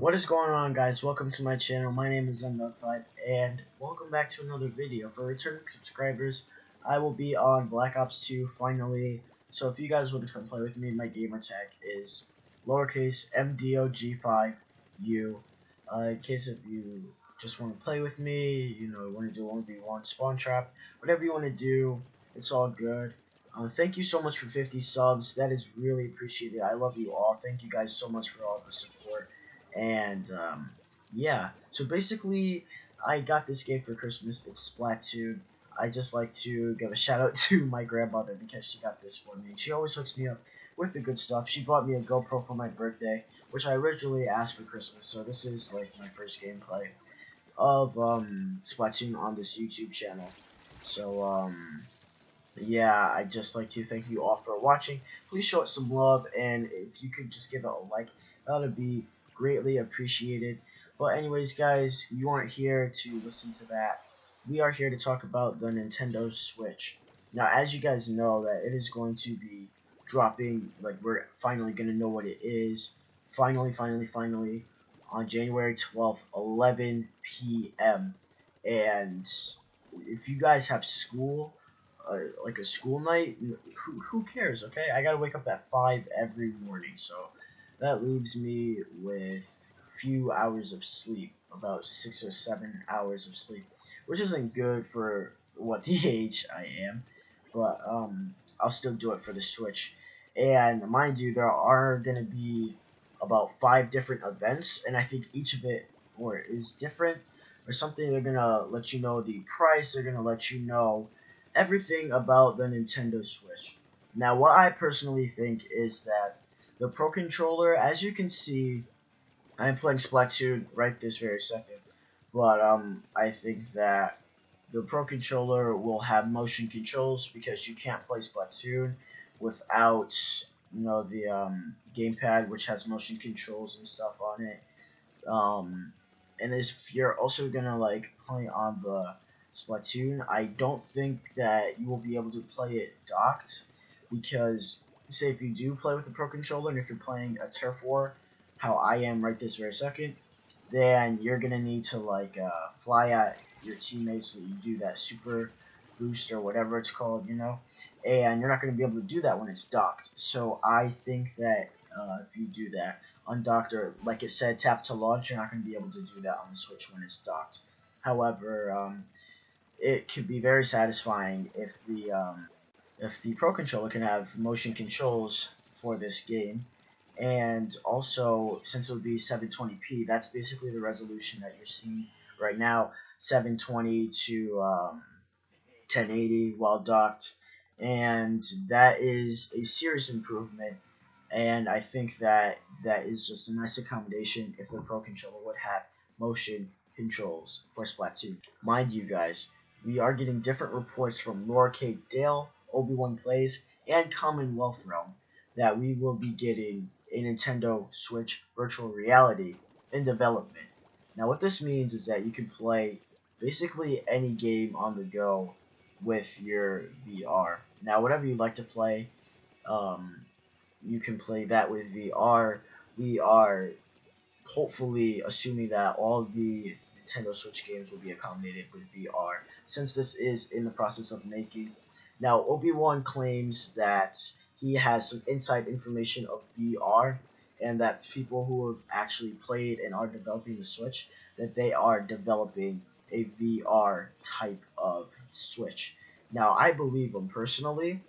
What is going on, guys? Welcome to my channel. My name is mdogarmy, and welcome back to another video. For returning subscribers, I will be on Black Ops 2 finally. So if you guys want to come play with me, my gamer tag is lowercase mdog5u. In case if you just want to play with me, want to do 1v1 spawn trap, whatever you want to do, it's all good. Thank you so much for 50 subs. That is really appreciated. I love you all. Thank you guys so much for all the support. And yeah, so basically I got this game for Christmas. It's Splatoon. I just like to give a shout out to my grandmother because she got this for me. She always hooks me up with the good stuff. She bought me a GoPro for my birthday, which I originally asked for Christmas. So this is like my first gameplay of Splatoon on this YouTube channel. So yeah, I'd just like to thank you all for watching. Please show it some love, and if you could just give it a like, that would be greatly appreciated. But anyways, guys, you aren't here to listen to that. We are here to talk about the Nintendo Switch. Now, as you guys know, that it is going to be dropping, like we're finally going to know what it is. Finally, on January 12th, 11 p.m. And if you guys have school, like a school night, who cares? Okay, I gotta wake up at 5 every morning, so that leaves me with few hours of sleep, about 6 or 7 hours of sleep, which isn't good for what the age I am, but I'll still do it for the Switch. And mind you, there are gonna be about 5 different events, and I think each of it or is different or something. They're gonna let you know the price. They're gonna let you know everything about the Nintendo Switch. Now, what I personally think is that the Pro Controller, as you can see, I'm playing Splatoon right this very second, but I think that the Pro Controller will have motion controls because you can't play Splatoon without the gamepad, which has motion controls and stuff on it. Um, and if you're also gonna like play on the Splatoon, I don't think that you will be able to play it docked, because say if you do play with the Pro Controller and if you're playing a Turf War, how I am right this very second, then you're gonna need to like fly at your teammates, so you do that super boost or whatever it's called, and you're not gonna be able to do that when it's docked. So I think that if you do that undocked, or like it said, tap to launch, you're not gonna be able to do that on the Switch when it's docked. However, it could be very satisfying if the Pro Controller can have motion controls for this game. And also, since it would be 720p, that's basically the resolution that you're seeing right now, 720 to 1080 while docked, and that is a serious improvement. And I think that that is just a nice accommodation if the Pro Controller would have motion controls for Splatoon. Mind you guys, we are getting different reports from Lowercase Dale, Obi-Wan Plays, and Commonwealth Realm that we will be getting a Nintendo Switch virtual reality in development. Now what this means is that you can play basically any game on the go with your VR. Now whatever you like to play, you can play that with VR. We are hopefully assuming that all the Nintendo Switch games will be accommodated with VR, since this is in the process of making. Now, Obi-Wan claims that he has some inside information of VR, and that people who have actually played and are developing the Switch, that they are developing a VR type of Switch. Now, I believe him personally,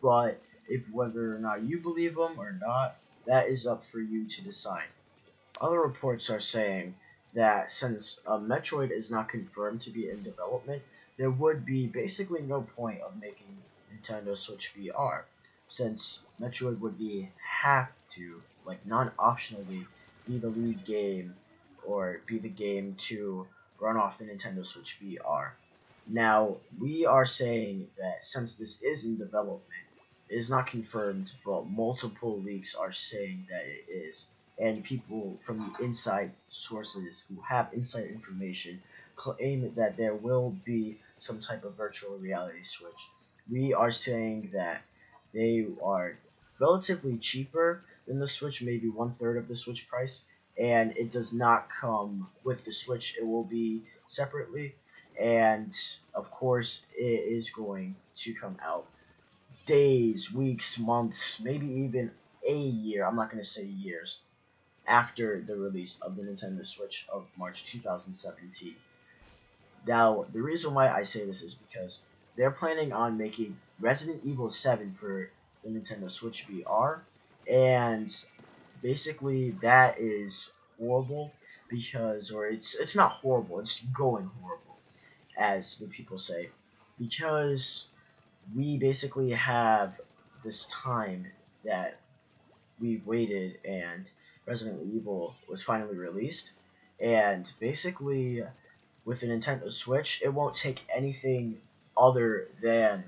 but if whether or not you believe him or not, that is up for you to decide. Other reports are saying that since Metroid is not confirmed to be in development, there would be basically no point of making Nintendo Switch VR, since Metroid would have to, like, non-optionally be the lead game or be the game to run off the Nintendo Switch VR. Now, we are saying that since this is in development, it is not confirmed, but multiple leaks are saying that it is, and people from the inside sources who have inside information claim that there will be some type of virtual reality Switch. We are saying that they are relatively cheaper than the Switch, maybe 1/3 of the Switch price, and it does not come with the Switch. It will be separately, and of course it is going to come out days, weeks, months, maybe even a year. I'm not going to say years after the release of the Nintendo Switch of March 2017. Now, the reason why I say this is because they're planning on making Resident Evil 7 for the Nintendo Switch VR, and basically that is horrible because, or it's not horrible, it's going horrible, as the people say, because we basically have this time that we've waited, and Resident Evil was finally released, and basically with the Nintendo Switch, it won't take anything other than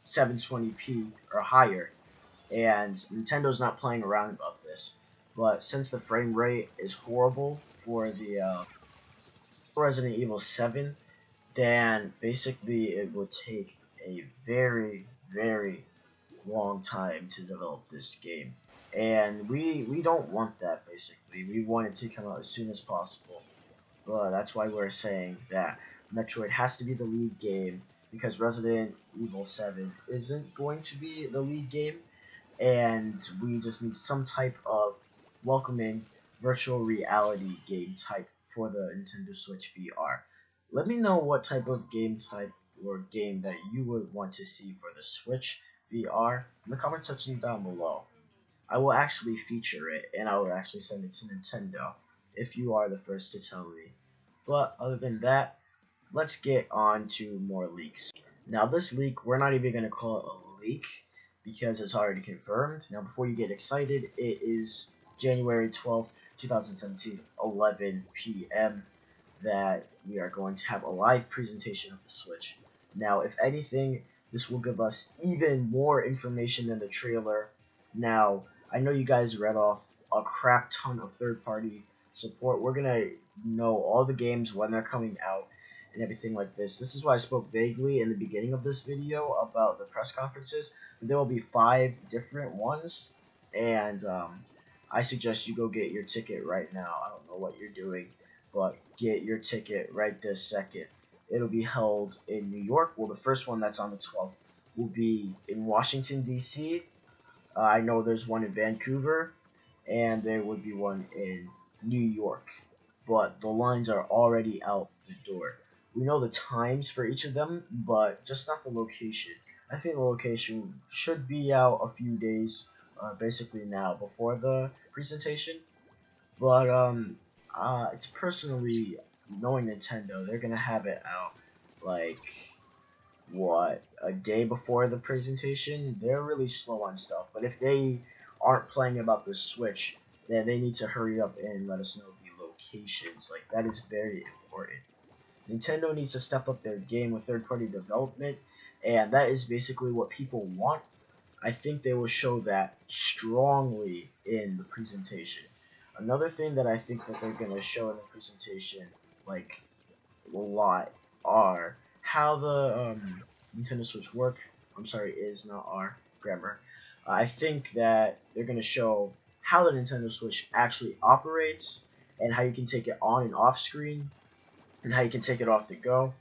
720p or higher, and Nintendo's not playing around about this. But since the frame rate is horrible for the Resident Evil 7, then basically it will take a very, very long time to develop this game. And we don't want that, basically. We want it to come out as soon as possible. But that's why we're saying that Metroid has to be the lead game, because Resident Evil 7 isn't going to be the lead game, and we just need some type of welcoming virtual reality game type for the Nintendo Switch VR. Let me know what type of game type or game that you would want to see for the Switch VR in the comment section down below. I will actually feature it, and I will actually send it to Nintendo if you are the first to tell me. But other than that, let's get on to more leaks. Now this leak, we're not even going to call it a leak because it's already confirmed. Now before you get excited, it is January 12th, 2017, 11 p.m. that we are going to have a live presentation of the Switch. Now if anything, this will give us even more information than the trailer. Now, I know you guys read off a crap ton of third-party support. We're gonna know all the games, when they're coming out, and everything like this. This is why I spoke vaguely in the beginning of this video about the press conferences. There will be 5 different ones, and I suggest you go get your ticket right now. I don't know what you're doing, but get your ticket right this second. It'll be held in New York. Well, the first one, that's on the 12th, will be in Washington, D.C. I know there's one in Vancouver, and there would be one in New York, but the lines are already out the door. We know the times for each of them, but just not the location. I think the location should be out a few days, basically now, before the presentation. But it's personally, knowing Nintendo, they're gonna have it out like what, a day before the presentation. They're really slow on stuff, but if they aren't playing about the Switch, then they need to hurry up and let us know the locations. Like, that is very important. Nintendo needs to step up their game with third-party development, and that is basically what people want. I think they will show that strongly in the presentation. Another thing that I think that they're going to show in the presentation, like, a lot, are how the Nintendo Switch work. I'm sorry, is not our grammar. I think that they're going to show how the Nintendo Switch actually operates, and how you can take it on and off screen, and how you can take it off the go.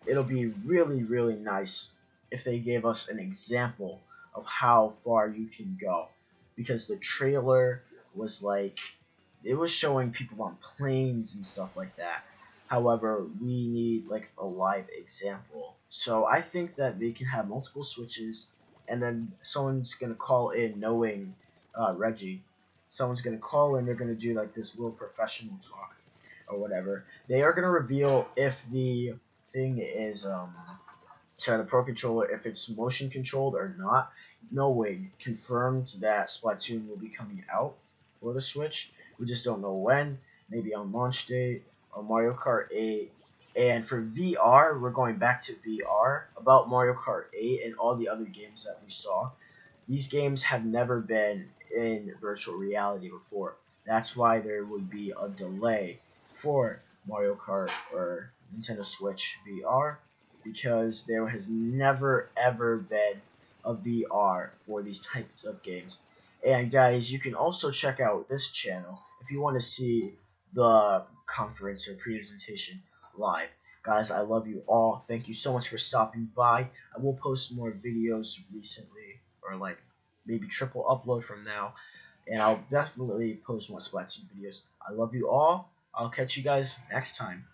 It'll be really, really nice if they gave us an example of how far you can go, because the trailer was like, it was showing people on planes and stuff like that. However, we need like a live example. So I think that they can have multiple Switches, and then someone's gonna call in, knowing Reggie. Someone's gonna call in. They're gonna do like this little professional talk or whatever. They are gonna reveal if the thing is sorry, the Pro Controller, if it's motion controlled or not. Knowing confirmed that Splatoon will be coming out for the Switch. We just don't know when. Maybe on launch date, or Mario Kart 8. And for VR, we're going back to VR. About Mario Kart 8 and all the other games that we saw, these games have never been in virtual reality before. That's why there would be a delay for Mario Kart or Nintendo Switch VR, because there has never ever been a VR for these types of games. And guys, you can also check out this channel if you want to see the conference or presentation live. Guys, I love you all. Thank you so much for stopping by. I will post more videos recently, or like maybe triple upload from now, and I'll definitely post more Splatoon videos. I love you all. I'll catch you guys next time.